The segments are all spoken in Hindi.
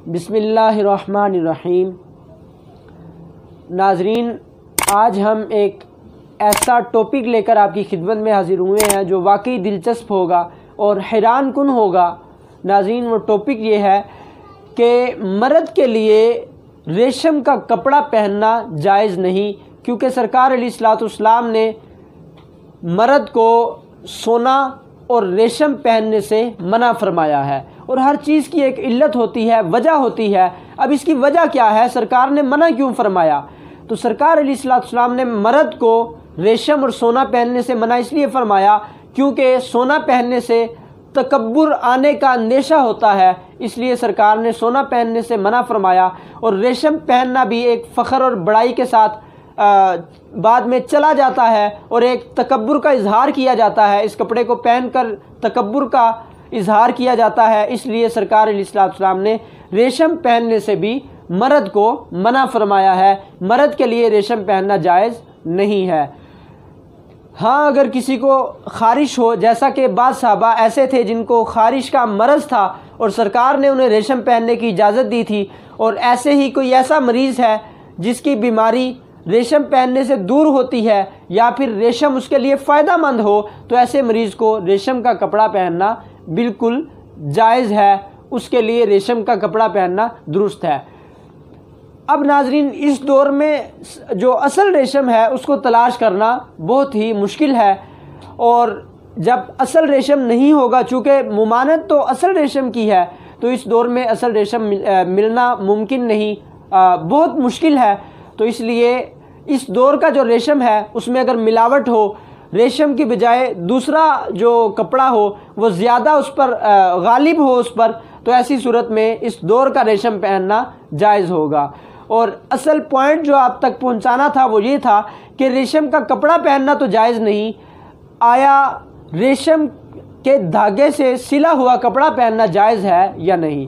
बिस्मिल्लाहिर्रहमानिर्रहीम। नाजरीन, आज हम एक ऐसा टॉपिक लेकर आपकी खिदमत में हाजिर हुए हैं जो वाकई दिलचस्प होगा और हैरान कुन होगा। नाजरीन, वो टॉपिक ये है कि मर्द के लिए रेशम का कपड़ा पहनना जायज़ नहीं, क्योंकि सरकार अलैहिस्सलाम ने मर्द को सोना और रेशम पहनने से मना फरमाया है। और हर चीज़ की एक इल्लत होती है, वजह होती है। अब इसकी वजह क्या है, सरकार ने मना क्यों फरमाया? तो सरकार अलैहिस्सलाम ने मर्द को रेशम और सोना पहनने से मना इसलिए फरमाया क्योंकि सोना पहनने से तकब्बुर आने का अंदेशा होता है, इसलिए सरकार ने सोना पहनने से मना फरमाया। और रेशम पहनना भी एक फ़ख्र और बड़ाई के साथ बाद में चला जाता है और एक तकब्बुर का इजहार किया जाता है। इस कपड़े को पहनकर तकब्बुर का इजहार किया जाता है, इसलिए सरकार अलैहिस्सलाम ने रेशम पहनने से भी मर्द को मना फरमाया है। मर्द के लिए रेशम पहनना जायज़ नहीं है। हाँ, अगर किसी को ख़ारिश हो, जैसा कि बाद साहबा ऐसे थे जिनको ख़ारिश का मरज़ था और सरकार ने उन्हें रेशम पहनने की इजाज़त दी थी, और ऐसे ही कोई ऐसा मरीज़ है जिसकी बीमारी रेशम पहनने से दूर होती है या फिर रेशम उसके लिए फ़ायदा मंद हो, तो ऐसे मरीज़ को रेशम का कपड़ा पहनना बिल्कुल जायज़ है। उसके लिए रेशम का कपड़ा पहनना दुरुस्त है। अब नाजरीन, इस दौर में जो असल रेशम है उसको तलाश करना बहुत ही मुश्किल है, और जब असल रेशम नहीं होगा, चूँकि मुमानत तो असल रेशम की है, तो इस दौर में असल रेशम मिलना मुमकिन नहीं, बहुत मुश्किल है। तो इसलिए इस दौर का जो रेशम है उसमें अगर मिलावट हो, रेशम की बजाय दूसरा जो कपड़ा हो वो ज़्यादा उस पर गालिब हो उस पर, तो ऐसी सूरत में इस दौर का रेशम पहनना जायज़ होगा। और असल पॉइंट जो आप तक पहुंचाना था वो ये था कि रेशम का कपड़ा पहनना तो जायज़ नहीं, आया रेशम के धागे से सिला हुआ कपड़ा पहनना जायज़ है या नहीं।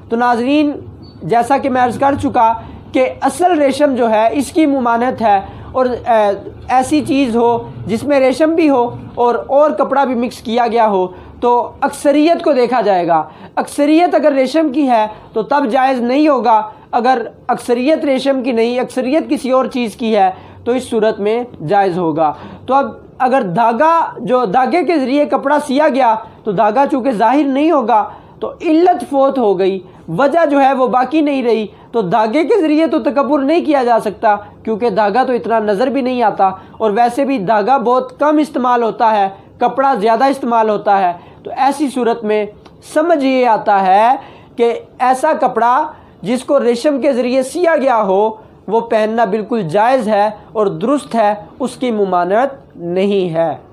तो नाजरीन, जैसा कि मैं अर्ज़ कर चुका कि असल रेशम जो है इसकी मुमानत है, और ऐसी चीज़ हो जिसमें रेशम भी हो और कपड़ा भी मिक्स किया गया हो, तो अक्सरियत को देखा जाएगा। अक्सरियत अगर रेशम की है तो तब जायज़ नहीं होगा। अगर अक्सरियत रेशम की नहीं, अक्सरियत किसी और चीज़ की है, तो इस सूरत में जायज़ होगा। तो अब अगर धागे के ज़रिए कपड़ा सिया गया, तो धागा चूँकि ज़ाहिर नहीं होगा, तो इल्लत फोत हो गई, वजह जो है वो बाकी नहीं रही। तो धागे के ज़रिए तो तकब्बुर नहीं किया जा सकता, क्योंकि धागा तो इतना नज़र भी नहीं आता, और वैसे भी धागा बहुत कम इस्तेमाल होता है, कपड़ा ज़्यादा इस्तेमाल होता है। तो ऐसी सूरत में समझ ये आता है कि ऐसा कपड़ा जिसको रेशम के ज़रिए सिया गया हो वो पहनना बिल्कुल जायज़ है और दुरुस्त है, उसकी मुमानत नहीं है।